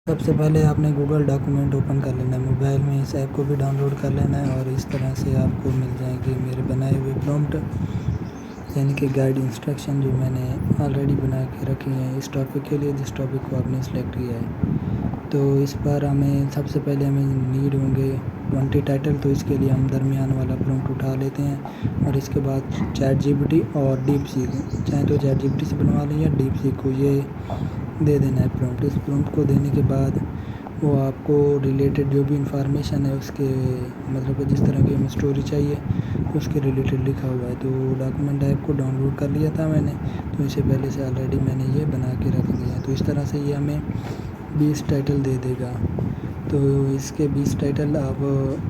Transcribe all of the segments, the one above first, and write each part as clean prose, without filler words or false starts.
سب سے پہلے آپ نے گوگل ڈاکومنٹ اوپن کر لینا ہے، موبائل میں اس ایپ کو بھی ڈاؤن لوڈ کر لینا ہے اور اس طرح سے آپ کو مل جائیں گے میرے بنائے ہوئے پرومپٹ، یعنی کہ گائیڈ انسٹرکشن جو میں نے آلریڈی بنا کے رکھی ہیں اس ٹاپک کے لیے، جس ٹاپک کو آپ نے سلیکٹ کیا ہے۔ تو اس پر سب سے پہلے ہمیں نیڈ ہوں گے 20 ٹائٹل، تو اس کے لیے ہم درمیان والا پرومپٹ اٹھا لیتے ہیں اور اس کے بعد چیٹ جی پی ٹی اور ڈیپ سیک، چاہیں تو چیٹ جی پی ٹی سے بنوا لیں یا ڈیپ سیک کو یہ دے دینا ہے پرومپٹ۔ اس پرومپٹ کو دینے کے بعد وہ آپ کو ریلیٹڈ جو بھی انفارمیشن ہے اس کے مطلب کہ جس طرح کی ہمیں اسٹوری چاہیے اس کے ریلیٹڈ لکھا ہوا ہے۔ تو ڈاکومنٹ ایپ کو ڈاؤن لوڈ کر لیا تھا میں نے، تو اسے پہلے سے آلریڈی میں نے یہ بنا کے رکھ دیا ہے۔ تو اس طرح سے یہ ہمیں 20 ٹائٹل دے دے گا۔ تو اس کے 20 ٹائٹل آپ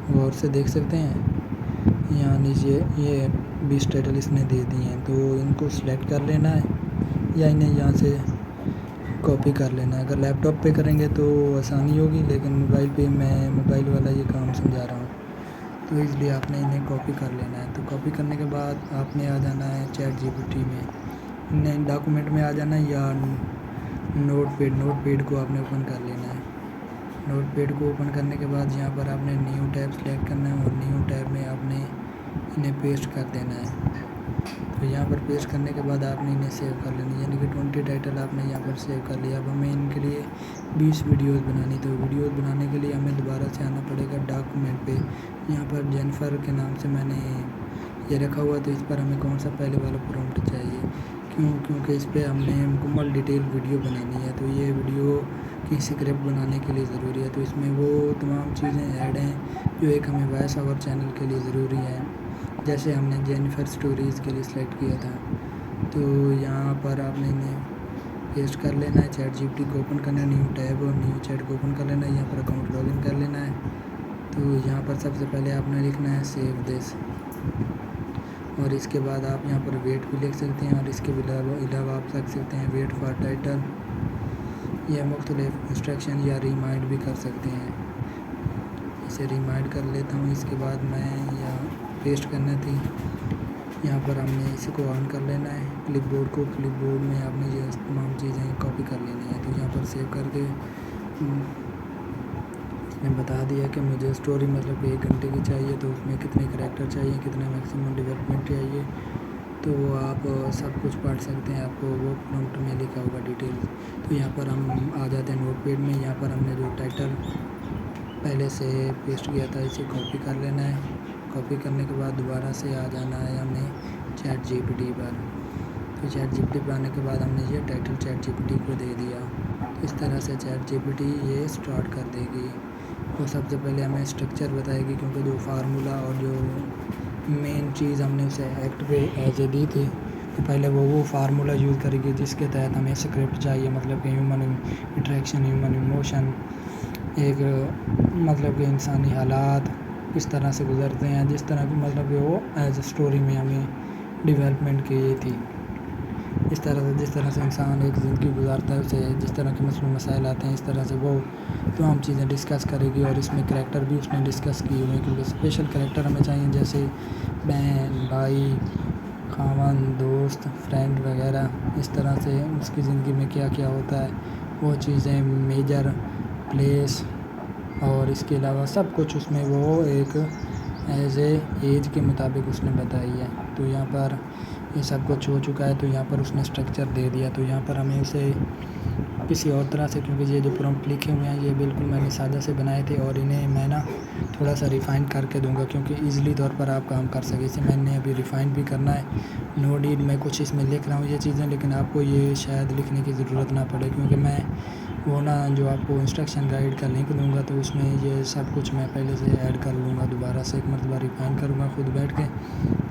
غور سے دیکھ سکتے ہیں، یہاں نیچے یہ 20 ٹائٹل اس نے دے دی ہیں۔ تو ان کو سلیکٹ کر لینا ہے یا انہیں یہاں سے کاپی کر لینا ہے۔ اگر لیپ ٹاپ پہ کریں گے تو آسانی ہوگی، لیکن موبائل پہ میں موبائل والا یہ کام سمجھا رہا ہوں، تو اس لیے آپ نے انہیں کاپی کر لینا ہے۔ تو کاپی کرنے کے بعد آپ نے آ جانا ہے چیٹ جی پی ٹی میں، ڈاکومنٹ میں آ جانا ہے یا نوٹ پیڈ کو آپ نے اوپن کر لینا ہے۔ نوٹ پیڈ کو اوپن کرنے کے بعد یہاں پر آپ نے نیو ٹیب سلیکٹ کرنا ہے اور نیو ٹیب میں آپ نے انہیں پیسٹ کر دینا ہے۔ تو یہاں پر پیسٹ کرنے کے بعد آپ نے انہیں سیو کر لینا ہے، یعنی کہ 20 ٹائٹل آپ نے یہاں پر سیو کر لیا۔ اب ہمیں ان کے لیے 20 ویڈیوز بنانی، تو ویڈیوز بنانے کے لیے ہمیں دوبارہ سے آنا پڑے گا ڈاکومنٹ پہ۔ یہاں پر جینیفر کے نام سے میں نے یہ رکھا ہوا، تو اس پر ہمیں کون سا پہلے والا پرومپٹ چاہیے، کیونکہ اس پہ ہم نے مکمل ڈیٹیل ویڈیو بنانی ہے۔ تو یہ ویڈیو کی اسکرپٹ بنانے کے لیے ضروری ہے، تو اس میں وہ تمام چیزیں ایڈ ہیں جو ایک ہمیں وائس اوور چینل کے لیے ضروری ہے، جیسے ہم نے جینیفر اسٹوریز کے لیے سلیکٹ کیا تھا۔ تو یہاں پر آپ نے انہیں پیسٹ کر لینا ہے، چیٹ جی پی ٹی کو اوپن کرنا ہے، نیو ٹیب اور نیو چیٹ کو اوپن کر لینا ہے، یہاں پر اکاؤنٹ لاگ ان کر لینا ہے۔ تو یہاں پر سب سے پہلے آپ نے لکھنا ہے سیو دس، اور اس کے بعد آپ یہاں پر ویٹ بھی لکھ سکتے ہیں، اور اس کے علاوہ آپ لکھ سکتے ہیں ویٹ فار ٹائٹل، یا مختلف انسٹرکشن یا ریمائنڈ بھی کر سکتے ہیں۔ اسے ریمائنڈ کر لیتا ہوں۔ اس کے بعد میں یہاں پیسٹ کرنا تھی، یہاں پر ہم نے اس کو آن کر لینا ہے کلپ بورڈ کو، کلپ بورڈ میں آپ نے یہ تمام چیزیں کاپی کر لینی ہے۔ تو یہاں پر سیو کر کے اس نے بتا دیا کہ مجھے اسٹوری مطلب کہ 1 گھنٹے کی چاہیے، تو اس میں کتنے کریکٹر چاہیے، کتنے میکسیمم ڈیولپمنٹ چاہیے، تو وہ آپ سب کچھ پڑھ سکتے ہیں، آپ کو وہ پرومپٹ میں لکھا ہوگا ڈیٹیل۔ تو یہاں پر ہم آ جاتے ہیں نوٹ پیڈ میں، یہاں پر ہم نے جو ٹائٹل پہلے سے پیسٹ کیا تھا اسے کاپی کر لینا ہے۔ کاپی کرنے کے بعد دوبارہ سے آ جانا ہے ہمیں چیٹ جی پی ٹی پر۔ تو چیٹ جی پی ٹی پہ آنے کے بعد ہم نے یہ title chat G P T کو دے دیا۔ اس طرح سے چیٹ جی پی ٹی یہ اسٹارٹ کر دے گی۔ تو سب سے پہلے ہمیں اسٹرکچر بتائے گی، کیونکہ جو فارمولا اور جو مین چیز ہم نے اسے ایکٹ پہ ایز اے دی تھی، تو پہلے وہ فارمولا یوز کرے گی جس کے تحت ہمیں اسکرپٹ چاہیے، مطلب کہ ہیومن انٹریکشن، ہیومن ایموشن، ایک مطلب کہ انسانی حالات اس طرح سے گزرتے ہیں، جس طرح کی مطلب کہ وہ ایز اے اسٹوری میں ہمیں ڈیولپمنٹ کی تھی۔ اس طرح سے جس طرح سے انسان ایک زندگی گزارتا ہے، اسے جس طرح کے مسائل آتے ہیں، اس طرح سے وہ تمام چیزیں ڈسکس کرے گی، اور اس میں کریکٹر بھی اس نے ڈسکس کیے ہوئے ہیں، کیونکہ اسپیشل کریکٹر ہمیں چاہیے، جیسے بہن، بھائی، خاوند، دوست، فرینڈ وغیرہ۔ اس طرح سے اس کی زندگی میں کیا کیا ہوتا ہے وہ چیزیں، میجر پلیس، اور اس کے علاوہ سب کچھ اس میں وہ ایک ایز اے ایج کے مطابق اس نے بتائی ہے۔ تو یہاں پر یہ سب کچھ ہو چکا ہے، تو یہاں پر اس نے اسٹرکچر دے دیا۔ تو یہاں پر ہمیں اسے کسی اور طرح سے، کیونکہ یہ جو پرومپٹ لکھے ہوئے ہیں یہ بالکل میں نے سادہ سے بنائے تھے، اور انہیں میں تھوڑا سا ریفائن کر کے دوں گا، کیونکہ ایزلی طور پر آپ کام کر سکیں۔ اسے میں نے ابھی ریفائن بھی کرنا ہے، نو ڈیڈ میں کچھ اس میں لکھ رہا ہوں یہ چیزیں، لیکن آپ کو یہ شاید لکھنے کی ضرورت نہ پڑے، کیونکہ میں وہ جو آپ کو انسٹرکشن گائیڈ کا لنک دوں گا، تو اس میں یہ سب کچھ میں پہلے سے ایڈ کر لوں گا، دوبارہ سے ایک مرتبہ ریفائن کروں گا خود بیٹھ کے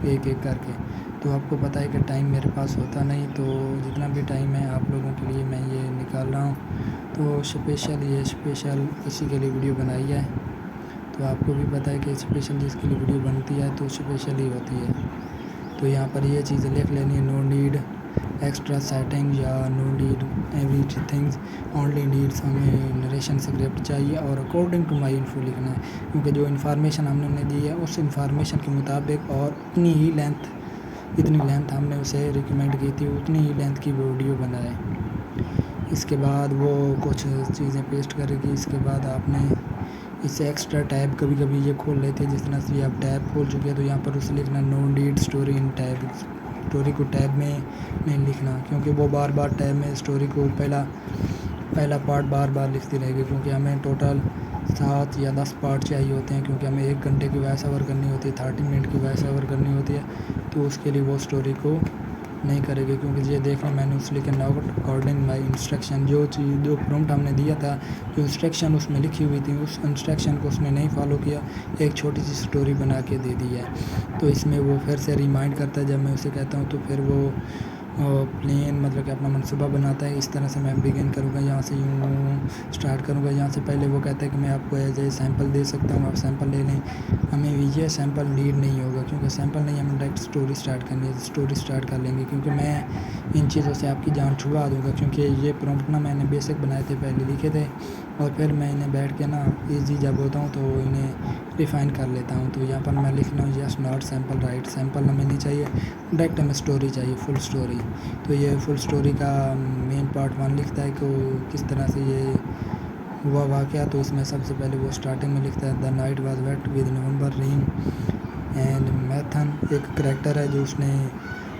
ایک ایک کر کے۔ تو آپ کو پتہ ہے کہ ٹائم میرے پاس ہوتا نہیں، تو جتنا بھی ٹائم ہے آپ لوگوں کے لیے میں یہ نکال رہا ہوں۔ تو اسپیشل کسی کے لیے ویڈیو بنائی ہے، تو آپ کو بھی پتہ ہے کہ اسپیشل جس کے لیے ویڈیو بنتی ہے تو اسپیشل ہی ہوتی ہے۔ تو یہاں پر یہ چیزیں لکھ لینی ہے، نو نیڈ ایکسٹرا سیٹنگ یا no need every things, only needs, ہمیں نریشن اسکرپٹ چاہیے، اور اکارڈنگ ٹو مائی انفو لکھنا ہے، کیونکہ جو انفارمیشن ہم نے انہیں دی ہے اس انفارمیشن کے مطابق، اور اتنی لینتھ ہم نے اسے ریکمینڈ کی تھی اتنی ہی لینتھ کی ویڈیو بنائے۔ اس کے بعد وہ کچھ چیزیں پیسٹ کرے گی. اس کے بعد آپ نے اس سے ایکسٹرا ٹیب کبھی کبھی یہ کھول لیتے ہیں. جس طرح سے آپ ٹیب کھول چکے ہیں تو یہاں پر اسے لکھنا no need story in tab. Story کو ٹیب میں نہیں لکھنا کیونکہ وہ بار بار ٹیب میں اسٹوری کو پہلا پارٹ بار بار لکھتی رہے گی. کیونکہ ہمیں ٹوٹل 7 یا 10 پارٹ چاہیے ہوتے ہیں کیونکہ ہمیں 1 گھنٹے کی وائس اوور کرنی ہوتی ہے, 30 منٹ کی وائس اوور کرنی ہوتی ہے. تو اس کے لیے وہ اسٹوری کو نہیں کرے گی کیونکہ یہ دیکھنا میں نے اس لیے کہ ناٹ اکارڈنگ مائی انسٹرکشن, جو پرومپٹ ہم نے دیا تھا, جو انسٹرکشن اس میں لکھی ہوئی تھی, اس انسٹرکشن کو اس نے نہیں فالو کیا, ایک چھوٹی سی اسٹوری بنا کے دے دی ہے. تو اس میں وہ پھر سے ریمائنڈ کرتا ہے جب میں اسے کہتا ہوں, تو پھر وہ پلین مطلب کہ اپنا منصوبہ بناتا ہے. اس طرح سے میں بگن کروں گا, یہاں سے یوں اسٹارٹ کروں گا. یہاں سے پہلے وہ کہتا ہے کہ میں آپ کو ایز اے سیمپل دے سکتا ہوں, آپ سیمپل لے لیں. ہمیں یہ سیمپل نیڈ نہیں ہوگا کیونکہ سیمپل نہیں, ہمیں ڈائریکٹ اسٹوری اسٹارٹ کرنی ہے. اسٹوری اسٹارٹ کر لیں گے کیونکہ میں ان چیزوں سے آپ کی جان چھڑوا دوں گا کیونکہ یہ پرومپٹ نا میں نے بیسک بنائے تھے, پہلے لکھے تھے, اور پھر میں انہیں بیٹھ کے نا ایزی جب ہوتا ہوں تو انہیں ریفائن کر لیتا ہوں. تو یہاں پر میں لکھ رہا ہوں yes not sample right. Sample ہمیں نہیں چاہیے, ڈائریکٹ ہمیں اسٹوری چاہیے, فل اسٹوری. تو یہ فل اسٹوری کا مین پارٹ 1 لکھتا ہے کہ کس طرح سے یہ ہوا واقعہ. تو اس میں سب سے پہلے وہ اسٹارٹنگ میں لکھتا ہے the night was wet with November rain and Methan, ایک کریکٹر ہے جو اس نے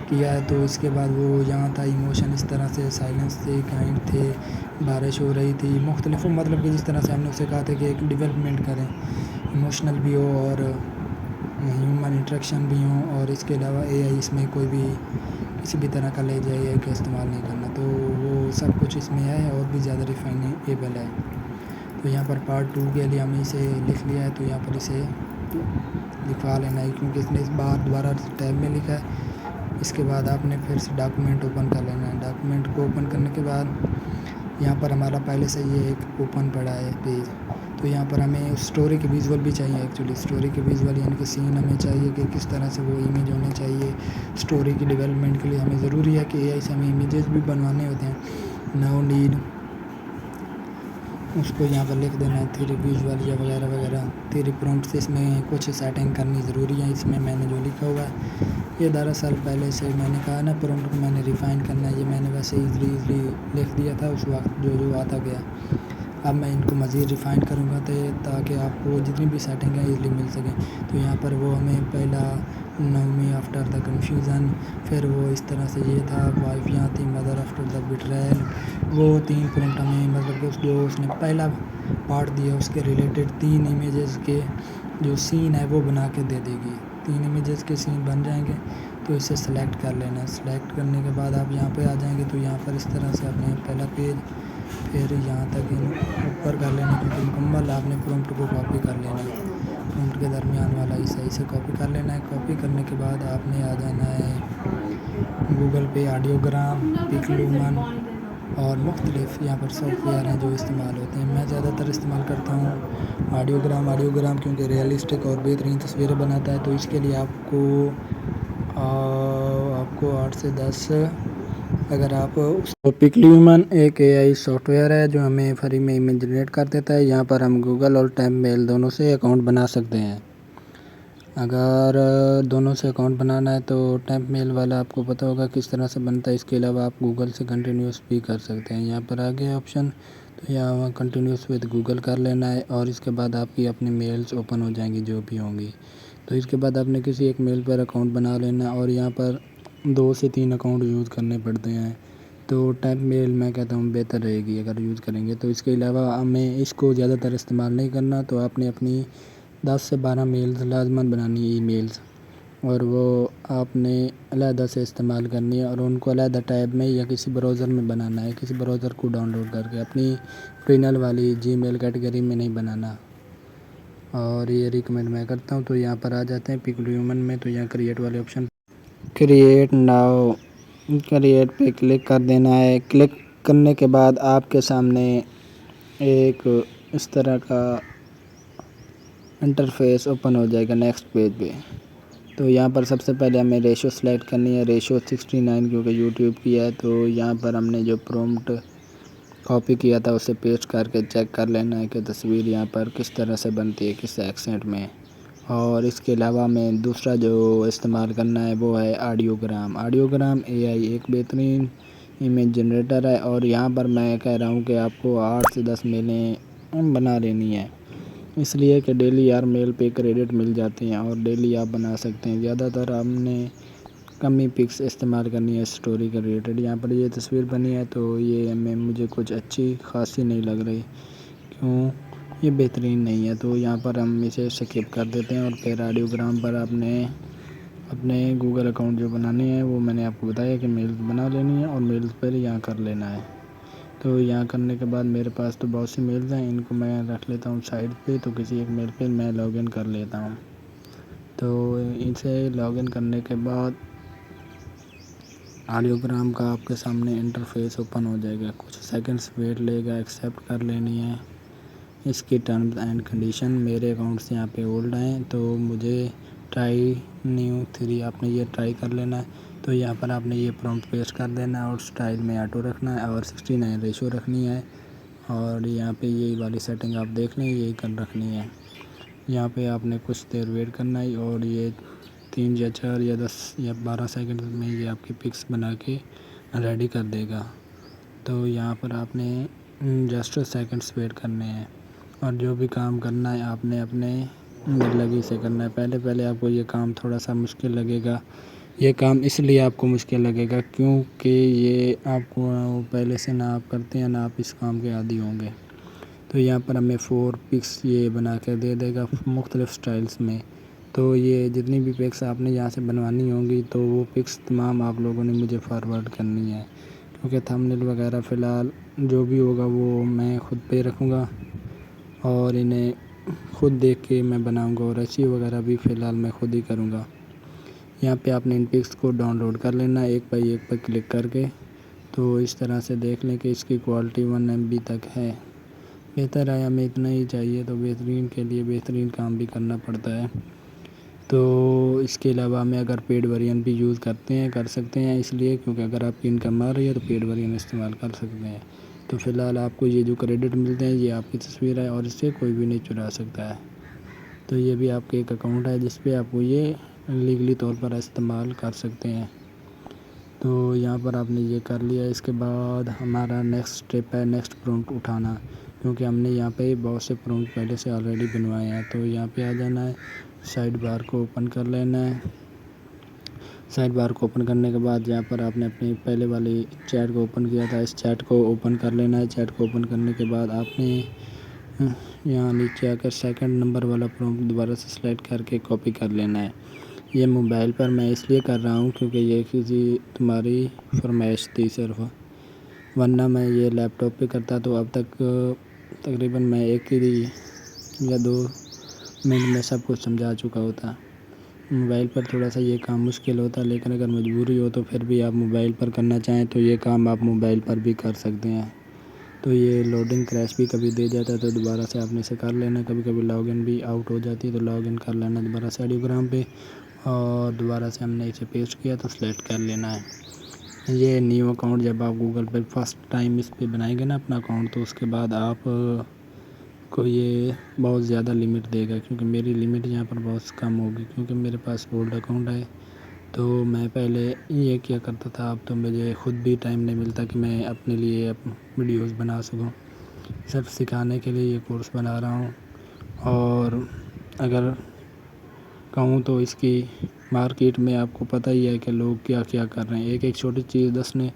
کیا ہے. تو اس کے بعد وہ یہاں تھا ایموشن, اس طرح سے سائلنس تھے, کائنڈ تھے, بارش ہو رہی تھی, مختلف مطلب کہ جس طرح سے ہم نے اسے کہا تھا کہ ایک ڈیولپمنٹ کریں, ایموشنل بھی ہو اور ہیومن انٹریکشن بھی ہوں, اور اس کے علاوہ اے آئی اس میں کوئی بھی کسی بھی طرح کا لے جائے کہ استعمال نہیں کرنا. تو وہ سب کچھ اس میں ہے اور بھی زیادہ ریفائنیبل ہے. تو یہاں پر پارٹ 2 کے لیے ہم نے اسے لکھ لیا ہے, تو یہاں پر اسے لکھوا لینا ہے کیونکہ اس نے اس بار دوبارہ ٹیب میں لکھا ہے. اس کے بعد آپ نے پھر سے ڈاکومنٹ اوپن کر لینا ہے. ڈاکومنٹ کو اوپن کرنے کے بعد یہاں پر ہمارا پہلے سے یہ ایک اوپن پڑا ہے پیج. تو یہاں پر ہمیں اسٹوری کے ویژول بھی چاہیے. ایکچولی اسٹوری کے ویژول یعنی کہ سین ہمیں چاہیے کہ کس طرح سے وہ امیج ہونے چاہیے. اسٹوری کی ڈیولپمنٹ کے لیے ہمیں ضروری ہے کہ اے آئی سے ہمیں امیجز بھی بنوانے ہوتے ہیں. نو نیڈ اس کو یہاں پر لکھ دینا ہے 3 ویژول یا وغیرہ وغیرہ 3 پرومپٹس. اس میں کچھ سیٹنگ کرنی ضروری ہے. اس میں نے جو لکھا ہوا ہے یہ دراصل پہلے سے میں نے کہا نا پرومپٹ کو میں نے ریفائن کرنا ہے, یہ میں نے ویسے ایزلی لکھ دیا تھا اس وقت جو آتا گیا. اب میں ان کو مزید ریفائن کروں گا تاکہ آپ کو جتنی بھی سیٹنگ ہے ایزلی مل سکیں. تو یہاں پر وہ ہمیں پہلا نومی آفٹر دا کنفیوژن, پھر وہ اس طرح سے یہ تھا وائف یہاں تھی, مدر آفٹر دا بیٹریل. وہ 3 پرومپٹ ہمیں مطلب کہ جو اس نے پہلا پارٹ دیا اس کے ریلیٹڈ 3 امیجز کے جو سین ہے وہ بنا کے دے دے گی. 3 امیجز کے سین بن جائیں گے تو اسے سلیکٹ کر لینا. سلیکٹ کرنے کے بعد آپ یہاں پہ آ جائیں گے. تو یہاں پر اس طرح سے آپ نے پہلا پیج پھر یہاں تک اوپر کر لینا کیونکہ مکمل آپ نے پرومپٹ کو کاپی کر لینا ہے. پرومپٹ کے درمیان والا صحیح سے کاپی کر لینا ہے. کاپی کرنے کے بعد آپ نے آ جانا ہے گوگل پہ, آڈیو گرام, پکلومن اور مختلف یہاں پر سافٹ ویئر ہیں جو استعمال ہوتے ہیں. میں زیادہ تر استعمال کرتا ہوں آڈیو گرام کیونکہ ریئلسٹک اور بہترین تصویریں بناتا ہے. تو اس کے لیے آپ کو 8 سے 10 اگر آپ پکلیومن ایک اے آئی سافٹ ویئر ہے جو ہمیں فری میں ایمیج جنریٹ کر دیتا ہے. یہاں پر ہم گوگل اور ٹیمپ میل دونوں سے اکاؤنٹ بنا سکتے ہیں. اگر دونوں سے اکاؤنٹ بنانا ہے تو ٹیمپ میل والا آپ کو پتہ ہوگا کس طرح سے بنتا ہے. اس کے علاوہ آپ گوگل سے کنٹینیوس بھی کر سکتے ہیں. یہاں پر آگے آپشن, تو یہاں کنٹینیوس وتھ گوگل کر لینا ہے اور اس کے بعد آپ کی اپنی میلز اوپن ہو جائیں گی جو بھی ہوں گی. تو اس کے بعد آپ نے کسی ایک میل پر اکاؤنٹ بنا لینا اور یہاں پر 2 سے 3 اکاؤنٹ یوز کرنے پڑتے ہیں. تو ٹیمپ میل میں کہتا ہوں بہتر رہے گی اگر یوز کریں گے. تو اس کے علاوہ ہمیں اس کو زیادہ تر استعمال نہیں کرنا. تو آپ نے اپنی 10 سے 12 میلز لازماً بنانی ای میلز, اور وہ آپ نے علیحدہ سے استعمال کرنی ہے اور ان کو علیحدہ ٹیب میں یا کسی براؤزر میں بنانا ہے. کسی براؤزر کو ڈاؤن لوڈ کر کے اپنی اوریجنل والی جی میل کیٹیگری میں نہیں بنانا, اور یہ ریکمینڈ میں کرتا ہوں. تو یہاں پر آ جاتے ہیں پکلیومن میں. تو یہاں کریٹ والے آپشن, کریٹ ناؤ, کریٹ پہ کلک کر دینا ہے. کلک کرنے کے بعد آپ کے سامنے ایک اس طرح کا انٹرفیس اوپن ہو جائے گا نیکسٹ پیج پہ. تو یہاں پر سب سے پہلے ہمیں ریشو سلیکٹ کرنی ہے, ریشو 69 کیونکہ یوٹیوب کی ہے. تو یہاں پر ہم نے جو پرومپٹ کاپی کیا تھا اسے پیسٹ کر کے چیک کر لینا ہے کہ تصویر یہاں پر کس طرح سے بنتی ہے, کس ایکسنٹ میں. اور اس کے علاوہ ہمیں دوسرا جو استعمال کرنا ہے وہ ہے آڈیو گرام. آڈیو گرام اے آئی ایک بہترین امیج جنریٹر ہے، اور یہاں پر میں کہہ رہا ہوں کہ آپ کو 8 سے 10 میلیں بنا لینی ہے، اس لیے کہ ڈیلی یار میل پہ کریڈٹ مل جاتے ہیں اور ڈیلی آپ بنا سکتے ہیں۔ زیادہ تر ہم نے کم ہی پکس استعمال کرنی ہے اسٹوری کا ریلیٹڈ۔ یہاں پر یہ تصویر بنی ہے تو یہ مجھے کچھ اچھی خاصی نہیں لگ رہی، کیوں یہ بہترین نہیں ہے، تو یہاں پر ہم اسے سکپ کر دیتے ہیں۔ اور پھر آڈیوگرام پر اپنے گوگل اکاؤنٹ جو بنانی ہے وہ میں نے آپ کو بتایا کہ میل بنا لینی ہے اور میل پر یہاں کر لینا ہے۔ تو یہاں کرنے کے بعد میرے پاس تو بہت سی میلز ہیں، ان کو میں رکھ لیتا ہوں سائڈ پہ، تو کسی ایک میل پہ میں لاگ ان کر لیتا ہوں۔ تو ان سے لاگ ان کرنے کے بعد آڈیوگرام کا آپ کے سامنے انٹرفیس اوپن ہو جائے گا، کچھ سیکنڈز ویٹ لے گا، ایکسیپٹ کر لینی ہے اس کی ٹرمز اینڈ کنڈیشن۔ میرے اکاؤنٹس یہاں پہ اولڈ ہیں تو مجھے ٹرائی نیو 3 آپ نے یہ ٹرائی کر لینا ہے، تو یہاں پر آپ نے یہ پرومپٹ پیسٹ کر دینا ہے اور اسٹائل میں آٹو رکھنا ہے اور 69 ریشو رکھنی ہے، اور یہاں پہ یہی والی سیٹنگ آپ دیکھ لیں یہی کر رکھنی ہے۔ یہاں پہ آپ نے کچھ دیر ویٹ کرنا ہے اور یہ 3 یا 4 یا 10 یا 12 سیکنڈ میں یہ آپ کی پکس بنا کے ریڈی کر دے گا۔ تو یہاں پر آپ نے جسٹ سیکنڈس ویٹ کرنے ہیں، اور جو بھی کام کرنا ہے آپ نے اپنے دل لگی سے کرنا ہے۔ پہلے آپ کو یہ کام تھوڑا سا مشکل لگے گا، یہ کام اس لیے آپ کو مشکل لگے گا کیونکہ یہ آپ کو پہلے سے نہ آپ کرتے ہیں نہ آپ اس کام کے عادی ہوں گے۔ تو یہاں پر ہمیں 4 پکس یہ بنا کے دے دے گا مختلف سٹائلز میں، تو یہ جتنی بھی پکس آپ نے یہاں سے بنوانی ہوں گی تو وہ پکس تمام آپ لوگوں نے مجھے فارورڈ کرنی ہے، کیونکہ تھمبنیل وغیرہ فی الحال جو بھی ہوگا وہ میں خود پہ رکھوں گا اور انہیں خود دیکھ کے میں بناؤں گا، اور ایچی وغیرہ بھی فی الحال میں خود ہی کروں گا۔ یہاں پہ آپ نے ان پکس کو ڈاؤن لوڈ کر لینا ہے ایک بائی ایک پر کلک کر کے، تو اس طرح سے دیکھ لیں کہ اس کی کوالٹی 1 MB تک ہے، بہتر ہے، ہمیں اتنا ہی چاہیے، تو بہترین کے لیے بہترین کام بھی کرنا پڑتا ہے۔ تو اس کے علاوہ ہمیں اگر پیڈ ورژن بھی یوز کر سکتے ہیں، اس لیے کیونکہ اگر آپ کی انکم آ رہی ہے تو پیڈ ورژن استعمال کر سکتے ہیں۔ تو فی الحال آپ کو یہ جو کریڈٹ ملتے ہیں یہ آپ کی تصویر ہے اور اس سے کوئی بھی نہیں چرا سکتا ہے، تو یہ بھی آپ کے ایک اکاؤنٹ ہے جس پہ آپ کو یہ لیگلی طور پر استعمال کر سکتے ہیں۔ تو یہاں پر آپ نے یہ کر لیا، اس کے بعد ہمارا نیکسٹ اسٹیپ ہے نیکسٹ پرومپٹ اٹھانا، کیونکہ ہم نے یہاں پہ بہت سے پرومپٹ پہلے سے آلریڈی بنوائے ہیں۔ تو یہاں پہ آ جانا ہے، سائڈ بار کو اوپن کر لینا ہے، سائڈ بار کو اوپن کرنے کے بعد یہاں پر آپ نے اپنی پہلے والی چیٹ کو اوپن کیا تھا، اس چیٹ کو اوپن کر لینا ہے۔ چیٹ کو اوپن کرنے کے بعد آپ نے یہاں نیچے آ کر سیکنڈ نمبر والا پرومپٹ دوبارہ سے سلیکٹ کر کے کاپی کر لینا ہے۔ یہ موبائل پر میں اس لیے کر رہا ہوں کیونکہ یہ کسی تمہاری فرمائش تھی صرف، ورنہ میں یہ لیپ ٹاپ پہ کرتا تو اب تک تقریباً میں 1 یا 2 منٹ میں سب کچھ سمجھا چکا ہوتا۔ موبائل پر تھوڑا سا یہ کام مشکل ہوتا ہے، لیکن اگر مجبوری ہو تو پھر بھی آپ موبائل پر کرنا چاہیں تو یہ کام آپ موبائل پر بھی کر سکتے ہیں۔ تو یہ لوڈنگ کریش بھی کبھی دے جاتا ہے تو دوبارہ سے آپ نے اسے کر لینا، کبھی کبھی لاگ ان بھی آؤٹ ہو جاتی ہے تو لاگ ان کر لینا دوبارہ سے آڈیوگرام پہ، اور دوبارہ سے ہم نے اسے پیسٹ کیا تو سلیکٹ کر لینا ہے۔ یہ نیو اکاؤنٹ جب آپ گوگل پہ فرسٹ ٹائم اس پہ بنائیں گے نا اپنا اکاؤنٹ، تو اس کے بعد آپ کو یہ بہت زیادہ لمٹ دے گا، کیونکہ میری لمٹ یہاں پر بہت کم ہوگی کیونکہ میرے پاس اولڈ اکاؤنٹ ہے۔ تو میں پہلے یہ کیا کرتا تھا، اب تو مجھے خود بھی ٹائم نہیں ملتا کہ میں اپنے لیے ویڈیوز بنا سکوں، صرف سکھانے کے لیے یہ کورس بنا رہا ہوں، اور اگر کہوں تو اس کی مارکیٹ میں آپ کو پتہ ہی ہے کہ لوگ کیا کیا کر رہے ہیں، ایک چھوٹی چیز 10 نے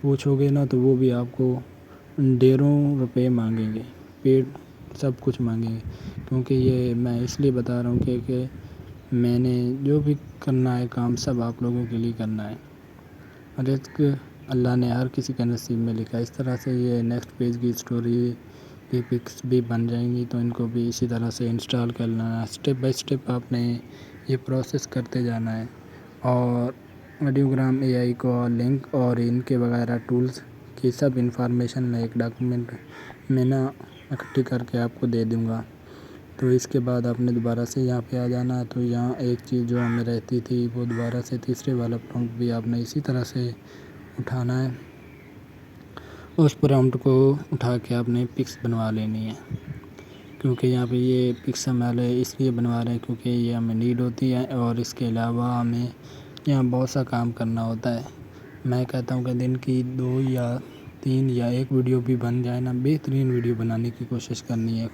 پوچھو گے نا تو وہ بھی آپ کو 1.5 روپے مانگیں گے، پیڈ سب کچھ مانگیں گے، کیونکہ یہ میں اس لیے بتا رہا ہوں کہ میں نے جو بھی کرنا ہے کام سب آپ لوگوں کے لیے کرنا ہے، رزق اللہ نے ہر کسی کے نصیب میں لکھا ہے۔ اس طرح سے یہ نیکسٹ پیج کی اسٹوری کی پکس بھی بن جائیں گی، تو ان کو بھی اسی طرح سے انسٹال کر لینا ہے، اسٹیپ بائی اسٹیپ آپ نے یہ پروسیس کرتے جانا ہے۔ اور آڈیوگرام AI کو لنک اور ان کے وغیرہ ٹولز کی سب انفارمیشن میں ایک ڈاکومنٹ میں نا اکٹھی کر کے آپ کو دے دوں گا۔ تو اس کے بعد آپ نے دوبارہ سے یہاں پہ آ جانا ہے، تو یہاں ایک چیز جو ہمیں رہتی تھی وہ دوبارہ سے تیسرے والا پرومپٹ بھی آپ نے اسی طرح سے اٹھانا ہے، اس پرومپٹ کو اٹھا کے آپ نے پکس بنوا لینی ہے، کیونکہ یہاں پہ یہ پکس ہمارے اس لیے بنوا رہے ہیں کیونکہ یہ ہمیں نیڈ ہوتی ہے، اور اس کے علاوہ ہمیں یہاں بہت سا کام کرنا ہوتا ہے۔ میں کہتا ہوں کہ دن کی 2 یا 3 یا 1 ویڈیو بھی بن جائے نا، بہترین ویڈیو بنانے کی کوشش کرنی ہے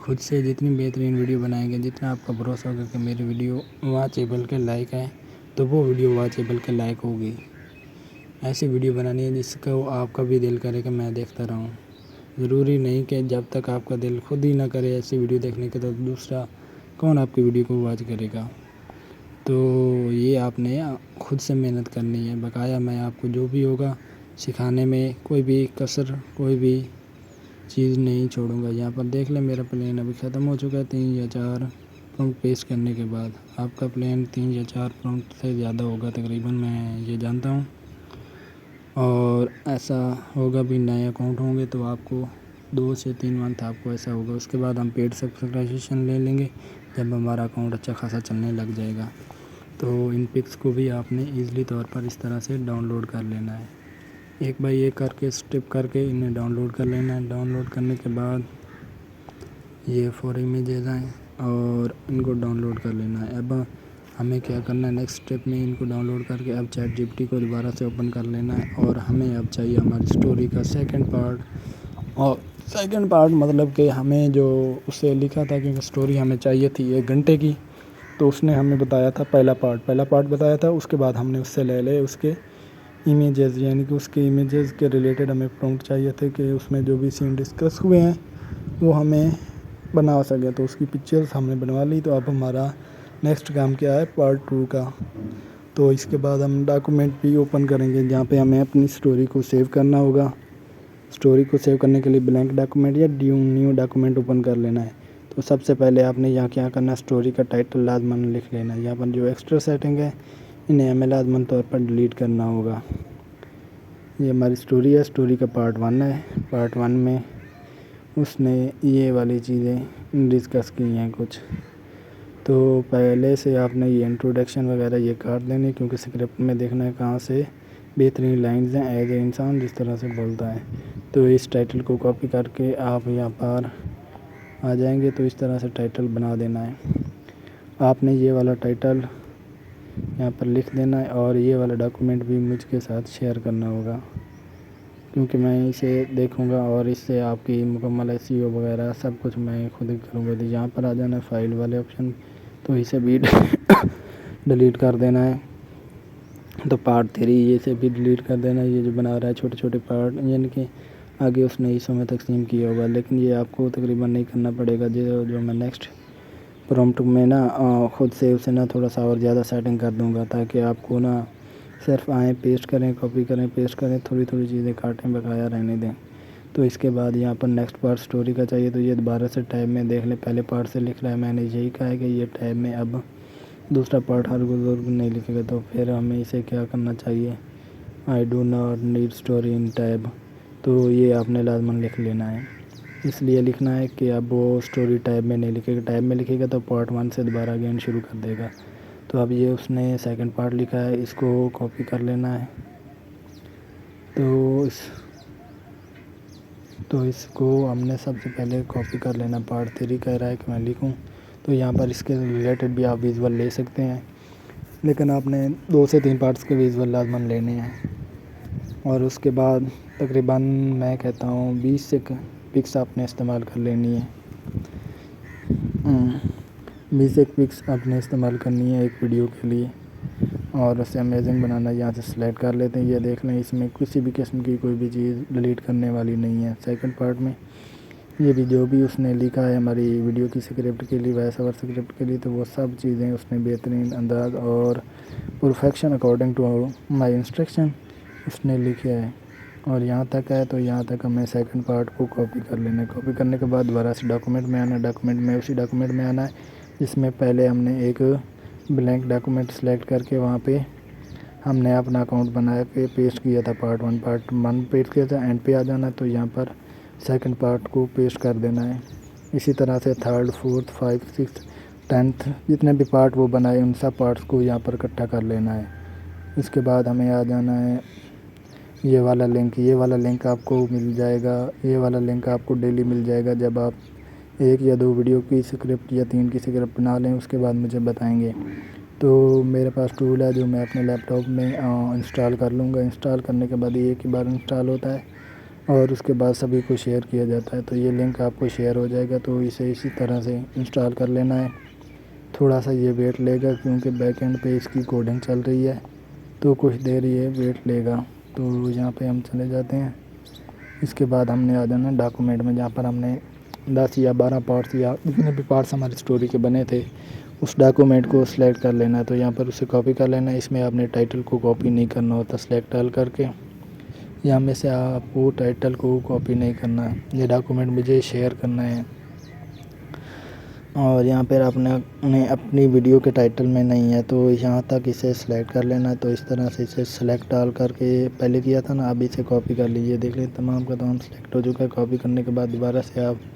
خود سے جتنی بہترین ویڈیو بنائیں گے، جتنا آپ کا بھروسہ ہوگا کہ میری ویڈیو واچیبل کے لائق ہے، تو وہ ویڈیو واچیبل کے لائق ہوگی۔ ایسی ویڈیو بنانی ہے جس کو آپ کا بھی دل کرے کہ میں دیکھتا رہوں۔ ضروری نہیں کہ جب تک آپ کا دل خود ہی نہ کرے ایسی ویڈیو دیکھنے کے، تو دوسرا کون آپ کی ویڈیو کو واچ کرے گا۔ تو یہ آپ نے خود سے محنت کرنی ہے۔ بقایا میں آپ کو جو بھی ہوگا سکھانے میں کوئی بھی کسر، کوئی بھی چیز نہیں چھوڑوں گا۔ یہاں پر دیکھ لیں میرا پلین ابھی ختم ہو چکا ہے 3 یا 4 پرومپٹ پیسٹ کرنے کے بعد۔ آپ کا پلین 3 یا 4 پرومپٹ سے زیادہ ہوگا تقریباً، میں یہ جانتا ہوں۔ اور ایسا ہوگا بھی، نئے اکاؤنٹ ہوں گے تو آپ کو 2 سے 3 منتھ آپ کو ایسا ہوگا۔ اس کے بعد ہم پیڈ سبسکرپشن لے لیں گے جب ہمارا اکاؤنٹ اچھا خاصا چلنے لگ جائے گا۔ تو ان پکس کو بھی آپ نے ایزلی طور پر اس طرح سے ڈاؤن لوڈ کر لینا ہے، ایک بائی ایک کر کے اسٹیپ کر کے انہیں ڈاؤن لوڈ کر لینا ہے۔ ڈاؤن لوڈ کرنے کے بعد یہ 4 امیجز ہیں اور ان کو ڈاؤن لوڈ کر لینا ہے۔ اب ہمیں کیا کرنا ہے، نیکسٹ اسٹیپ میں ان کو ڈاؤن لوڈ کر کے اب چیٹ جی پی ٹی کو دوبارہ سے اوپن کر لینا ہے، اور ہمیں اب چاہیے ہماری اسٹوری کا سیکنڈ پارٹ۔ اور سیکنڈ پارٹ مطلب کہ ہمیں جو اسے لکھا تھا، کیونکہ اسٹوری ہمیں چاہیے تھی 1 گھنٹے کی، تو اس نے ہمیں بتایا تھا پہلا پارٹ بتایا تھا۔ اس کے بعد ہم نے اس سے لے لے اس کے امیجز، یعنی کہ اس کے امیجز کے ریلیٹڈ ہمیں پرومپٹ چاہیے تھے کہ اس میں جو بھی سین ڈسکس ہوئے ہیں وہ ہمیں بنا سکے، تو اس کی پکچرز ہم نے بنوا لی۔ تو اب ہمارا نیکسٹ کام کیا ہے، پارٹ 2 کا۔ تو اس کے بعد ہم ڈاکومنٹ بھی اوپن کریں گے جہاں پہ ہمیں اپنی اسٹوری کو سیو کرنا ہوگا۔ اسٹوری کو سیو کرنے کے لیے بلینک ڈاکومنٹ یا نیو ڈاکومنٹ اوپن کر لینا ہے۔ تو سب سے پہلے آپ نے یہاں کیا کرنا ہے، اسٹوری کا ٹائٹل لازماً لکھ لینا ہے۔ یہاں پر جو ایکسٹرا سیٹنگ ہے انہیں ہمیں لازماً طور پر ڈیلیٹ کرنا ہوگا۔ یہ ہماری اسٹوری ہے، اسٹوری کا پارٹ 1 ہے۔ پارٹ 1 میں اس نے یہ والی چیزیں ڈسکس کی ہیں کچھ، تو پہلے سے آپ نے یہ انٹروڈکشن وغیرہ یہ کاٹ دینی، کیونکہ اسکرپٹ میں دیکھنا ہے کہاں سے بہترین لائنز ہیں ایز اے انسان جس طرح سے بولتا ہے۔ تو اس ٹائٹل کو کاپی کر کے آپ یہاں پر آ جائیں گے، تو اس طرح سے ٹائٹل بنا دینا ہے۔ آپ نے یہ والا ٹائٹل یہاں پر لکھ دینا ہے، اور یہ والا ڈاکومنٹ بھی مجھ کے ساتھ شیئر کرنا ہوگا، کیونکہ میں اسے دیکھوں گا اور اس سے آپ کی مکمل SEO وغیرہ سب کچھ میں خود ہی کروں گا۔ تو یہاں پر آ جانا ہے فائل والے آپشن، تو اسے بھی ڈیلیٹ کر دینا ہے۔ تو پارٹ 3 یہ سے بھی ڈیلیٹ کر دینا ہے، یہ جو بنا رہا ہے چھوٹے چھوٹے پارٹ، یعنی کہ آگے اس نے حصوں میں تقسیم کیا ہوگا، لیکن یہ آپ کو تقریباً نہیں کرنا پڑے گا۔ جو میں نیکسٹ پرومپٹ میں نا خود سے اسے نا تھوڑا سا اور زیادہ سیٹنگ کر دوں گا، تاکہ آپ کو نا صرف آئیں پیسٹ کریں، کاپی کریں، پیسٹ کریں، تھوڑی تھوڑی چیزیں کاٹیں، بقایا رہنے دیں۔ تو اس کے بعد یہاں پر نیکسٹ پارٹ اسٹوری کا چاہیے، تو یہ دوبارہ سے ٹیب میں دیکھ لیں، پہلے پارٹ سے لکھ رہا ہے، میں نے یہی کہا ہے کہ یہ ٹیب میں اب دوسرا پارٹ ہر بزرگ نہیں لکھے گا، تو پھر ہمیں اسے کیا کرنا چاہیے، I do not need story in tab, تو یہ آپ نے لازماً لکھ لینا ہے۔ اس لیے لکھنا ہے کہ اب وہ اسٹوری ٹیب میں نہیں لکھے گا، ٹیب میں لکھے گا تو پارٹ 1 سے دوبارہ اگین شروع کر دے گا۔ تو اب یہ اس نے سیکنڈ پارٹ لکھا ہے، اس کو کاپی کر لینا ہے۔ تو اس کو ہم نے سب سے پہلے کاپی کر لینا، پارٹ 3 کہہ رہا ہے کہ میں لکھوں، تو یہاں پر اس کے ریلیٹڈ بھی آپ ویژول لے سکتے ہیں، لیکن آپ نے 2 سے 3 پارٹس کے ویژول لازماً لینے ہیں۔ اور اس کے بعد تقریباً میں کہتا ہوں 20 سے پکس آپ نے استعمال کر لینی ہے، 20 ایک پکس آپ نے استعمال کرنی ہے ایک ویڈیو کے لیے، اور اسے امیزنگ بنانا ہے۔ یہاں سے سلیکٹ کر لیتے ہیں، یہ دیکھ لیں اس میں کسی بھی قسم کی کوئی بھی چیز ڈیلیٹ کرنے والی نہیں ہے۔ سیکنڈ پارٹ میں یہ بھی جو بھی اس نے لکھا ہے ہماری ویڈیو کی اسکرپٹ کے لیے، وائس اوور اسکرپٹ کے لیے، تو وہ سب چیزیں اس نے بہترین انداز اور perfection according to my instruction اس نے لکھا ہے۔ اور یہاں تک ہے، تو یہاں تک ہمیں سیکنڈ پارٹ کو کاپی کر لینا ہے۔ کاپی کرنے کے بعد دوبارہ سے ڈاکومنٹ میں آنا ہے، ڈاکومنٹ میں اسی ڈاکومنٹ میں آنا ہے جس میں پہلے ہم نے ایک بلینک ڈاکومنٹ سلیکٹ کر کے وہاں پہ ہم نے اپنا اکاؤنٹ بنایا پہ پیسٹ کیا تھا، پارٹ 1 پیسٹ کیا تھا، اینڈ پہ آ جانا، تو یہاں پر سیکنڈ پارٹ کو پیسٹ کر دینا ہے۔ اسی طرح سے 3rd 4th 5th 6th 10th جتنے بھی پارٹ وہ بنائے ان سب پارٹس کو یہاں پر اکٹھا کر لینا ہے۔ اس کے بعد ہمیں آ جانا ہے یہ والا لنک آپ کو مل جائے گا، یہ والا لنک آپ کو ڈیلی مل جائے گا جب آپ 1 یا 2 ویڈیو کی اسکرپٹ یا 3 کی اسکرپٹ بنا لیں، اس کے بعد مجھے بتائیں گے۔ تو میرے پاس ٹول ہے جو میں اپنے لیپ ٹاپ میں انسٹال کر لوں گا. انسٹال کرنے کے بعد یہ ایک ہی بار انسٹال ہوتا ہے اور اس کے بعد سبھی کو شیئر کیا جاتا ہے. تو یہ لنک آپ کو شیئر ہو جائے گا, تو اسے اسی طرح سے انسٹال کر لینا ہے. تھوڑا سا یہ ویٹ لے گا کیونکہ بیک اینڈ پہ اس کی کوڈنگ چل رہی ہے, تو کچھ دیر یہ ویٹ لے گا. تو یہاں پہ ہم چلے جاتے ہیں. اس کے بعد ہم نے آ جانا ڈاکومنٹ میں, جہاں پر ہم نے 10 یا 12 پارٹس یا جتنے بھی پارٹس ہماری اسٹوری کے بنے تھے اس ڈاکومنٹ کو سلیکٹ کر لینا ہے. تو یہاں پر اسے کاپی کر لینا ہے. اس میں آپ نے ٹائٹل کو کاپی نہیں کرنا ہوتا, سلیکٹ آل کر کے یہاں میں سے آپ کو ٹائٹل کو کاپی نہیں کرنا ہے. یہ ڈاکومنٹ مجھے شیئر کرنا ہے اور یہاں پر آپ نے اپنی ویڈیو کے ٹائٹل میں نہیں ہے, تو یہاں تک اسے سلیکٹ کر لینا ہے. تو اس طرح سے اسے سلیکٹ آل کر کے پہلے کیا تھا نا, اب اسے کاپی کر لیجیے. دیکھ لیں تمام کا تمام سلیکٹ ہو چکا ہے. کاپی کرنے کے بعد دوبارہ سے آپ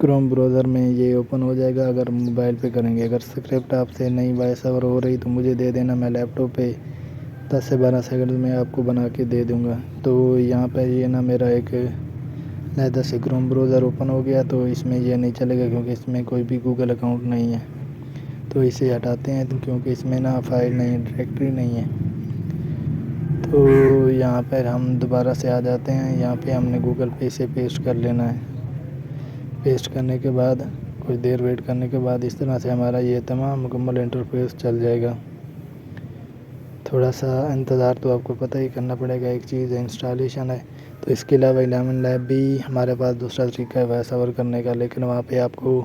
کروم براؤزر میں یہ اوپن ہو جائے گا. اگر موبائل پہ کریں گے, اگر اسکرپٹ آپ سے نہیں وائس اوور ہو رہی تو مجھے دے دینا, میں لیپ ٹاپ پہ 10 سے 12 سیکنڈ میں آپ کو بنا کے دے دوں گا. تو یہاں پہ یہ نا میرا ایک علیحدہ سے کروم براؤزر اوپن ہو گیا, تو اس میں یہ نہیں چلے گا کیونکہ اس میں کوئی بھی گوگل اکاؤنٹ نہیں ہے. تو اسے ہٹاتے ہیں کیونکہ اس میں نا فائل نہیں ہے, ڈائریکٹری نہیں ہے. تو یہاں پر ہم دوبارہ سے آ جاتے ہیں. یہاں پہ ہم نے گوگل پہ اسے پیسٹ کر لینا ہے. پیسٹ کرنے کے بعد کچھ دیر ویٹ کرنے کے بعد اس طرح سے ہمارا یہ تمام مکمل انٹرفیس چل جائے گا. تھوڑا سا انتظار تو آپ کو پتہ ہی کرنا پڑے گا. ایک چیز انسٹالیشن ہے, تو اس کے علاوہ 11 لیب بھی ہمارے پاس دوسرا طریقہ ہے وائس اوور کرنے کا, لیکن وہاں پہ آپ کو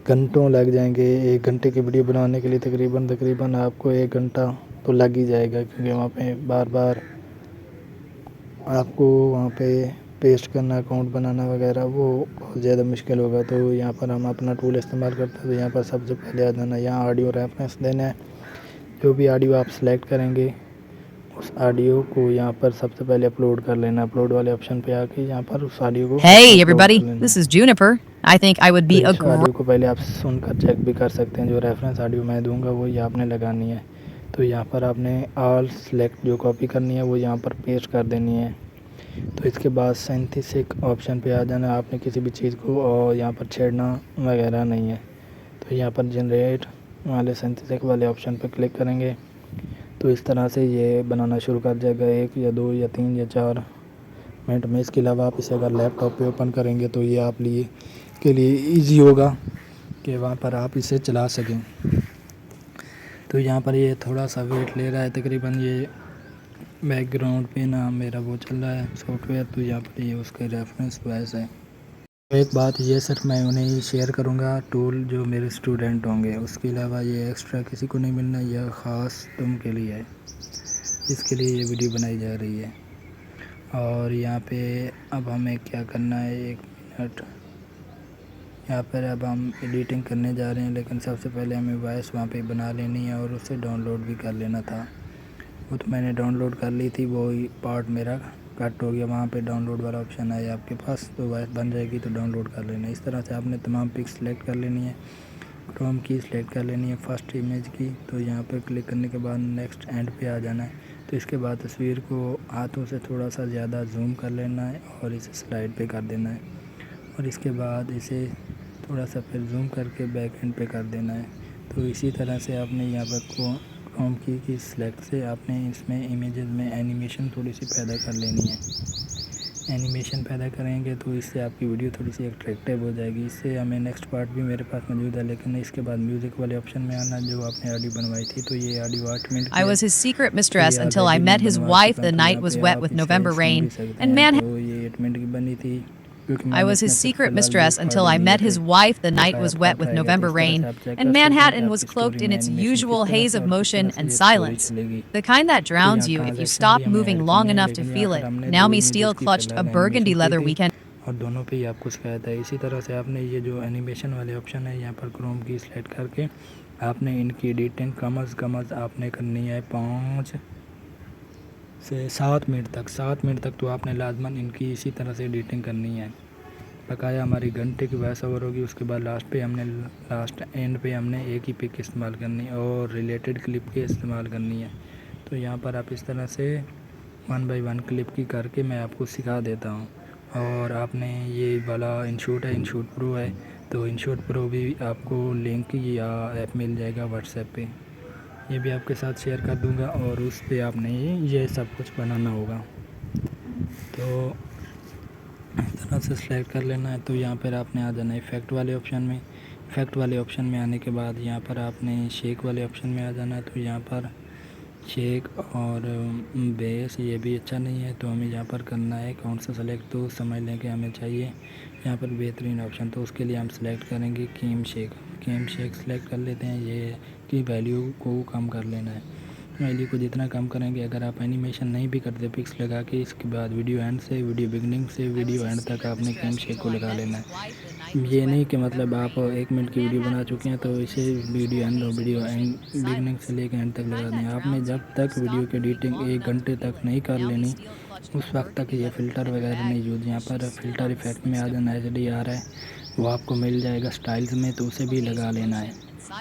گھنٹوں لگ جائیں گے. 1 گھنٹے کی ویڈیو بنانے کے لیے تقریباً آپ کو 1 گھنٹہ تو لگ ہی جائے گا, کیونکہ وہاں پہ بار بار آپ کو وہاں پہ پیسٹ کرنا, اکاؤنٹ بنانا وغیرہ, وہ بہت زیادہ مشکل ہوگا. تو یہاں پر ہم اپنا ٹول استعمال کرتے ہیں. تو یہاں پر سب سے پہلے آ جانا, یہاں آڈیو ریفرنس دینا ہے. جو بھی آڈیو آپ سلیکٹ کریں گے اس آڈیو کو یہاں پر سب سے پہلے اپلوڈ کر لینا. اپلوڈ والے آپشن پہ آ کے یہاں پر اس آڈیو کو Hey اپلوڈ everybody, کر لینا this ہے. is Juniper. I think I would تو be a اس آڈیو کو پہلے آپ سن کر چیک بھی کر سکتے ہیں. جو ریفرنس آڈیو میں دوں گا وہی آپ نے لگانی ہے. تو یہاں پر آپ نے آل سلیکٹ جو کاپی کرنی ہے وہ یہاں پر پیسٹ کر دینی ہے. تو اس کے بعد سینتھسک آپشن پہ آ جانا. آپ نے کسی بھی چیز کو اور یہاں پر چھیڑنا وغیرہ نہیں ہے. تو یہاں پر جنریٹ والے سینتھسک والے آپشن پہ کلک کریں گے تو اس طرح سے یہ بنانا شروع کر جائے گا. 1 یا 2 یا 3 یا 4 منٹ میں. اس کے علاوہ آپ اسے اگر لیپ ٹاپ پہ اوپن کریں گے تو یہ آپ کے لیے ایزی ہوگا کہ وہاں پر آپ اسے چلا سکیں. تو یہاں پر یہ تھوڑا سا ویٹ لے رہا ہے. تقریباً یہ بیک گراؤنڈ پہ نا میرا وہ چل رہا ہے سافٹ ویئر. تو یہاں پر یہ اس کے ریفرنس وائس ہے. ایک بات یہ صرف میں انہیں ہی شیئر کروں گا, ٹول جو میرے اسٹوڈنٹ ہوں گے. اس کے علاوہ یہ ایکسٹرا کسی کو نہیں ملنا. یہ خاص تم کے لیے ہے, جس کے لیے یہ ویڈیو بنائی جا رہی ہے. اور یہاں پہ اب ہمیں کیا کرنا ہے, 1 منٹ. یہاں پر اب ہم ایڈیٹنگ کرنے جا رہے ہیں, لیکن سب سے پہلے ہمیں وائس وہاں پہ بنا لینی ہے اور اسے ڈاؤن لوڈ بھی کر لینا تھا. وہ تو میں نے ڈاؤن لوڈ کر لی تھی, وہی پارٹ میرا کٹ ہو گیا. وہاں پہ ڈاؤن لوڈ والا آپشن ہے آپ کے پاس, تو وائس بن جائے گی تو ڈاؤن لوڈ کر لینا. اس طرح سے آپ نے تمام پکس سلیکٹ کر لینی ہے. کروم کی سلیکٹ کر لینی ہے, فرسٹ امیج کی. تو یہاں پر کلک کرنے کے بعد نیکسٹ اینڈ پہ آ جانا ہے. تو اس کے بعد تصویر کو ہاتھوں سے تھوڑا سا زیادہ زوم کر لینا ہے اور اسے سلائڈ پہ کر دینا ہے. اور اس کے بعد اسے تھوڑا سا پھر زوم کر کے بیک اینڈ پہ کر دینا ہے. تو اسی طرح سے آپ نے یہاں پر کروم کی سلیکٹ سے آپ نے اس میں امیجز میں اینیمیشن تھوڑی سی پیدا کر لینی ہے. اینیمیشن پیدا کریں گے تو اس سے آپ کی ویڈیو تھوڑی سی اٹریکٹیو ہو جائے گی. اس سے ہمیں نیکسٹ پارٹ بھی میرے پاس موجود ہے, لیکن اس کے بعد میوزک والے آپشن میں آنا, جو آپ نے آڈیو بنوائی تھی. تو یہ آڈیو 8 منٹ کی I ہے. was his secret تو mistress یہ until I آلریڈی میں met his بنوا wife. چکا ہوں. The تو night یہاں was پہ wet آپ with اسے November سن بھی rain, سکتے and ہیں. man تو یہ 8 منٹ کی بنی تھی, کیونکہ میں I نے was اس میں his صرف فی secret الحال یہ mistress پارٹ until I لیے met تھے. his wife. The night بقایا was پارٹ wet with رہے گا. تو November اس طرح rain, سے آپ چیک and کر سکتے ہیں کہ Manhattan آپ کی was cloaked اسٹوری in میں its اینیمیشن کس usual طرح haze سے of اور کس طرح motion سے and یہ اسٹوری silence. چلے گی. The kind that تو drowns یہاں you if you ٹرانزیکشن بھی stop ہمیں moving ایڈ long کرنے ہیں, enough to لیکن یہاں feel پر it. ہم نے Now 2 me امیجز still کی فی clutched a الحال اینیمیشن burgundy کی leather تھی, weekend. اور دونوں پہ ہی آپ کو سکھایا تھا. اسی طرح سے آپ نے یہ جو اینیمیشن والے آپشن ہے یہاں پر کروم کی سلیکٹ کر کے آپ نے ان کی ایڈیٹنگ کم از کم آپ نے کرنی ہے 5 سے 7 منٹ تک. 7 منٹ تک تو آپ نے لازماً ان کی اسی طرح سے ایڈیٹنگ کرنی ہے. بقایا ہماری گھنٹے کی وائس اوور ہوگی. اس کے بعد لاسٹ اینڈ پہ ہم نے ایک ہی پک استعمال کرنی اور ریلیٹڈ کلپ کے استعمال کرنی ہے. تو یہاں پر آپ اس طرح سے 1 بائی 1 کلپ کی کر کے میں آپ کو سکھا دیتا ہوں. اور آپ نے یہ والا انشوٹ ہے, انشوٹ پرو ہے, تو انشوٹ پرو بھی آپ کو لنک یا ایپ مل جائے گا واٹس ایپ پہ. یہ بھی آپ کے ساتھ شیئر کر دوں گا، اور اس پہ آپ نے یہ سب کچھ بنانا ہوگا. تو اس طرح سے سلیکٹ کر لینا ہے. تو یہاں پر آپ نے آ جانا ہے افیکٹ والے آپشن میں. افیکٹ والے آپشن میں آنے کے بعد یہاں پر آپ نے شیک والے آپشن میں آ جانا ہے. تو یہاں پر شیک اور بیس یہ بھی اچھا نہیں ہے، تو ہمیں یہاں پر کرنا ہے کون سا سلیکٹ. تو سمجھ لیں کہ ہمیں چاہیے یہاں پر بہترین آپشن. تو اس کے لیے ہم سلیکٹ کریں گے came shake. Came shake select کر لیتے ہیں. یہ کی ویلیو کو کم کر لینا ہے. ویلیو کو جتنا کم کریں گے، اگر آپ اینیمیشن نہیں بھی کرتے پکس لگا کے، اس کے بعد ویڈیو اینڈ سے ویڈیو بگننگ سے ویڈیو اینڈ تک آپ نے کیم شیک کو لگا لینا ہے. یہ نہیں کہ مطلب آپ 1 منٹ کی ویڈیو بنا چکے ہیں تو اسے ویڈیو اینڈ اور ویڈیو بگننگ سے لے کے اینڈ تک لگا دیں. آپ نے جب تک ویڈیو کی ایڈیٹنگ 1 گھنٹے تک نہیں کر لینی، اس وقت تک یہ فلٹر وغیرہ نہیں یوز. یہاں پر فلٹر ایفیکٹ میں آ جانا ہے. HDR ہے وہ آپ کو مل جائے گا سٹائلز میں، تو اسے بھی لگا لینا ہے.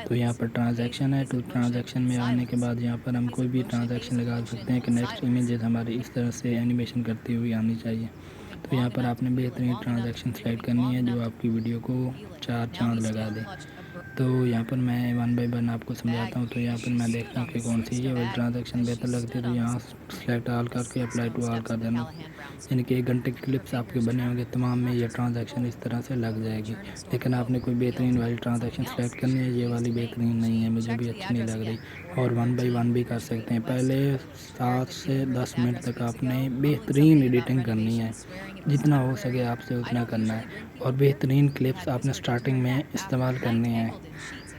تو یہاں پر ٹرانزیکشن ہے. تو ٹرانزیکشن میں آنے کے بعد یہاں پر ہم کوئی بھی ٹرانزیکشن لگا سکتے ہیں کہ نیکسٹ امیجز ہماری اس طرح سے اینیمیشن کرتی ہوئی آنی چاہیے. تو یہاں پر آپ نے بہترین ٹرانزیکشن سلیکٹ کرنی ہے جو آپ کی ویڈیو کو 4 چاند لگا دے. تو یہاں پر میں 1 بائی 1 آپ کو سمجھاتا ہوں. تو یہاں پر میں دیکھتا ہوں کہ کون سی یہ والی ٹرانزیکشن بہتر لگتی ہے. تو یہاں سلیکٹ آل کر کے اپلائی ٹو آل کر دینا. یعنی کہ 1 گھنٹے کی کلپس آپ کے بنے ہوں گے، تمام میں یہ ٹرانزیکشن اس طرح سے لگ جائے گی. لیکن آپ نے کوئی بہترین والی ٹرانزیکشن سلیکٹ کرنی ہے. یہ والی بہترین نہیں ہے، مجھے بھی اچھی نہیں لگ رہی. اور 1 بائی 1 بھی کر سکتے ہیں. پہلے 7 سے 10 منٹ تک آپ نے بہترین ایڈیٹنگ کرنی ہے. جتنا ہو سکے آپ سے اتنا کرنا ہے. اور بہترین کلپس آپ نے سٹارٹنگ میں استعمال کرنے ہیں،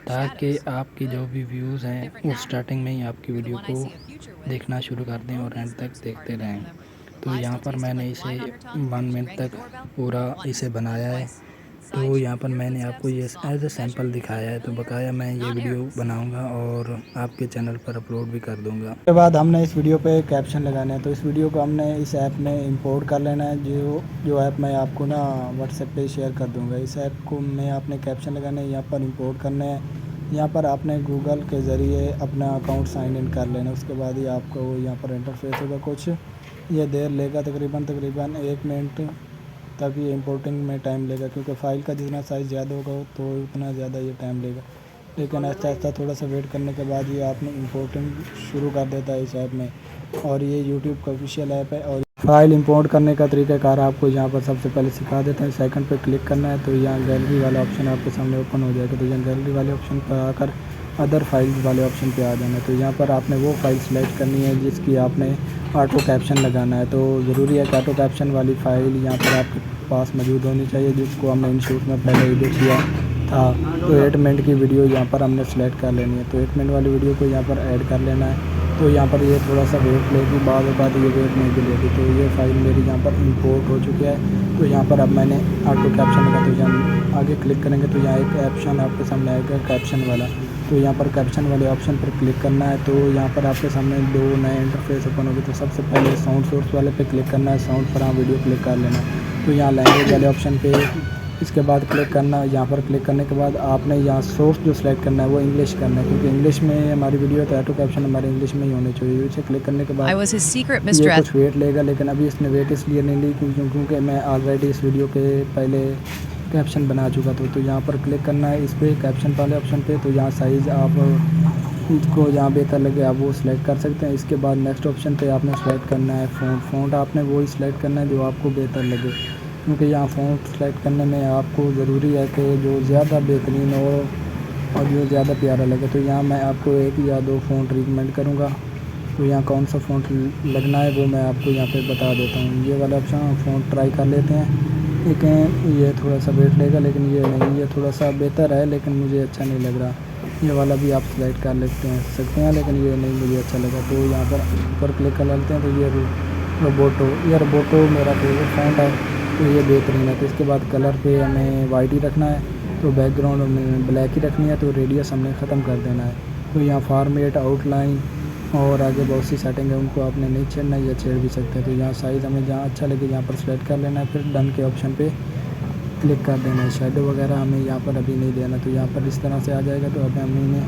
تاکہ آپ کی جو بھی ویوز ہیں وہ سٹارٹنگ میں ہی آپ کی ویڈیو کو دیکھنا شروع کر دیں اور اینڈ تک دیکھتے رہیں. تو یہاں پر میں نے اسے 1 منٹ تک پورا اسے بنایا ہے. تو یہاں پر میں نے آپ کو یہ ایز اے سیمپل دکھایا ہے. تو بقایا میں یہ ویڈیو بناؤں گا اور آپ کے چینل پر اپلوڈ بھی کر دوں گا. اس کے بعد ہم نے اس ویڈیو پہ کیپشن لگانا ہے. تو اس ویڈیو کو ہم نے اس ایپ میں امپورٹ کر لینا ہے. جو ایپ میں آپ کو نا واٹس ایپ پہ شیئر کر دوں گا. اس ایپ کو میں آپ نے کیپشن لگانے ہیں، یہاں پر امپورٹ کرنے ہیں. یہاں پر آپ نے گوگل کے ذریعے اپنا اکاؤنٹ سائن ان کر لینا. اس کے بعد ہی آپ کو یہاں پر انٹرفیس ہوگا. کچھ یہ دیر لے گا، تقریباً 1 منٹ تک یہ امپورٹنگ میں ٹائم لے گا، کیونکہ فائل کا جتنا سائز زیادہ ہوگا تو اتنا زیادہ یہ ٹائم لے گا. لیکن آہستہ آہستہ تھوڑا سا ویٹ کرنے کے بعد یہ آپ نے امپورٹنگ شروع کر دیتا ہے اس ایپ میں. اور یہ یوٹیوب کا آفیشیل ایپ ہے. اور فائل امپورٹ کرنے کا طریقہ کار آپ کو یہاں پر سب سے پہلے سکھا دیتے ہیں. سیکنڈ پہ کلک کرنا ہے تو یہاں گیلری والا آپشن آپ کے سامنے اوپن ہو جائے گا. تو یہاں گیلری والے آپشن پر آ کر ادر فائلز والے آپشن پہ آ جانا ہے. تو یہاں پر آپ نے وہ فائل سلیکٹ کرنی ہے جس کی آپ نے آٹو کیپشن لگانا ہے. تو ضروری ہے کہ آٹو کیپشن والی فائل یہاں پر آپ کے پاس موجود ہونی چاہیے، جس کو ہم نے ان شوٹ میں پہلے ایڈٹ کیا تھا. تو 8 منٹ کی ویڈیو یہاں پر ہم نے سلیکٹ کر لینی ہے. تو 8 منٹ والی ویڈیو کو یہاں پر ایڈ کر لینا ہے. تو یہاں پر یہ تھوڑا سا ویٹ لے گی، بعض اوقات یہ ویٹ نہیں بھی لے گی. تو یہ فائل میری یہاں پر امپورٹ ہو چکی ہے. تو یہاں پر اب میں نے آٹو کیپشن لگا. تو یہاں آگے کلک کریں گے تو یہاں ایک آپشن آپ کے سامنے آئے گا کیپشن والا. تو یہاں پر کیپشن والے آپشن پر کلک کرنا ہے. تو یہاں پر آپ کے سامنے 2 نئے انٹرفیس اوپن ہوگی. تو سب سے پہلے ساؤنڈ سورس والے پہ کلک کرنا ہے. ساؤنڈ پر ویڈیو کلک کر لینا ہے. تو یہاں لینگویج والے آپشن پہ اس کے بعد کلک کرنا ہے. یہاں پر کلک کرنے کے بعد آپ نے یہاں سورس جو سلیکٹ کرنا ہے وہ انگلش کرنا ہے، کیونکہ انگلش میں ہماری ویڈیو ہے تو آٹو کیپشن ہمارے انگلش میں ہی ہونے چاہیے. اسے کلک کرنے کے بعد I was his secret یہ mistress. کچھ ویٹ لے گا. لیکن ابھی اس نے ویٹ اس لیے نہیں لی کیونکہ میں آلریڈی اس ویڈیو کے پہلے کیپشن بنا چکا تھا. تو یہاں پر کلک کرنا ہے اس پہ کیپشن والے آپشن پہ. تو یہاں سائز آپ کو جہاں بہتر لگے آپ وہ سلیکٹ کر سکتے ہیں. اس کے بعد نیکسٹ آپشن پہ آپ نے سلیکٹ کرنا ہے فونٹ آپ نے وہی سلیکٹ کرنا ہے جو آپ کو بہتر لگے، کیونکہ یہاں فونٹ سلیکٹ کرنے میں آپ کو ضروری ہے کہ جو زیادہ بہترین ہو اور جو زیادہ پیارا لگے. تو یہاں میں آپ کو 1 یا 2 فونٹ ریکمینڈ کروں گا. تو یہاں کون سا فونٹ لگنا ہے وہ میں آپ کو یہاں پہ بتا دیتا ہوں. یہ والا آپشن فونٹ ٹرائی کر لیتے ہیں. لیکن یہ تھوڑا سا ویٹ لے گا، لیکن یہ نہیں، یہ تھوڑا سا بہتر ہے لیکن مجھے اچھا نہیں لگ رہا. یہ والا بھی آپ سلیکٹ کر سکتے ہیں لیکن یہ نہیں مجھے اچھا لگا. تو یہاں پر کلک کر لیتے ہیں. تو یہ روبوٹو میرا فیوریٹ فونٹ ہے. تو یہ بہترین ہے. تو اس کے بعد کلر پہ ہمیں وائٹ ہی رکھنا ہے. تو بیک گراؤنڈ میں بلیک ہی رکھنی ہے. تو ریڈیس ہم نے ختم کر دینا ہے. تو یہاں فارمیٹ، آؤٹ لائن اور آگے بہت سی سیٹنگ ہے، ان کو آپ نے نہیں چھیڑنا یا چھیڑ بھی سکتے ہیں. تو یہاں سائز ہمیں جہاں اچھا لگے یہاں پر سلیکٹ کر لینا ہے. پھر ڈن کے آپشن پہ کلک کر دینا ہے. شیڈو وغیرہ ہمیں یہاں پر ابھی نہیں دینا. تو یہاں پر اس طرح سے آ جائے گا. تو اب ہمیں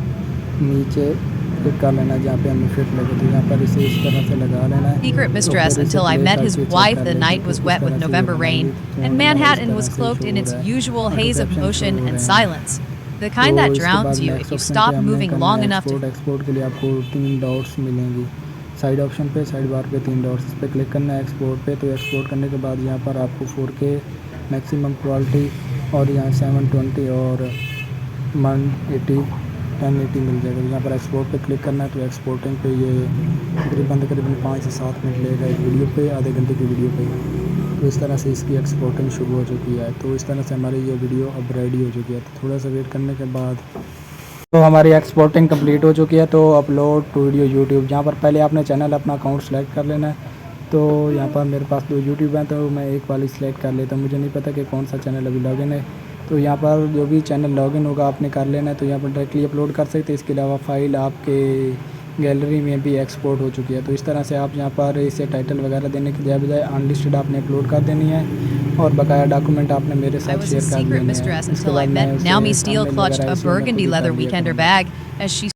نیچے کلک کر لینا جہاں پہ ہمیں فٹ لگے. تو یہاں پر اسے اس طرح سے لگا لینا ہے. Secret mistress until I met his wife. The night was wet with November rain, and Manhattan was cloaked in its usual haze of motion and silence. The kind that تو اس کے drowns بعد you next if you option پہ stop ہم نے moving کرنا long ہے enough to. Export کے لیے آپ کو 3 ڈاٹس ملیں گی سائڈ آپشن پہ، سائڈ بار پہ 3 ڈاٹس، اس پہ کلک کرنا ہے ایکسپورٹ پہ. تو ایکسپورٹ کرنے کے بعد یہاں پر آپ کو 4K میکسیمم کوالٹی اور یہاں 720 اور 1080 مل جائے گا. یہاں پر ایکسپورٹ پہ کلک کرنا ہے. تو ایکسپورٹنگ پہ یہ تقریباً 5 سے 7 منٹ لے گا ایک ویڈیو پہ، آدھے گھنٹے کی ویڈیو پہ. تو اس طرح سے اس کی ایکسپورٹنگ شروع ہو چکی ہے. تو اس طرح سے ہماری یہ ویڈیو اب ریڈی ہو چکی ہے. تو تھوڑا سا ویٹ کرنے کے بعد تو ہماری ایکسپورٹنگ کمپلیٹ ہو چکی ہے. تو اپلوڈ ٹو ویڈیو یوٹیوب، جہاں پر پہلے آپ نے چینل اپنا اکاؤنٹ سلیکٹ کر لینا ہے. تو یہاں پر میرے پاس 2 یوٹیوب ہیں، تو میں ایک والی سلیکٹ کر لیتا ہوں. مجھے نہیں پتہ کہ کون سا چینل ابھی لاگ ان ہے. تو یہاں پر جو بھی چینل لاگ ان ہوگا آپ نے کر لینا ہے. تو یہاں پر ڈائریکٹلی اپلوڈ کر سکتے. اس کے علاوہ فائل آپ کے گیلری میں بھی ایکسپورٹ ہو چکی ہے. تو اس طرح سے آپ یہاں پر اسے ٹائٹل وغیرہ دینے کی بجائے ان لسٹڈ آپ نے اپلوڈ کر دینی ہے اور بقایا ڈاکومنٹ آپ نے میرے I ساتھ was a شیئر کر secret لینے ہیں. mistress اس کے until I بعد میں met اسے Naomi Steele تھمبنیل clutched وغیرہ a ایسے میں خود burgundy ہی leather کر لیا weekender کروں گا. bag as she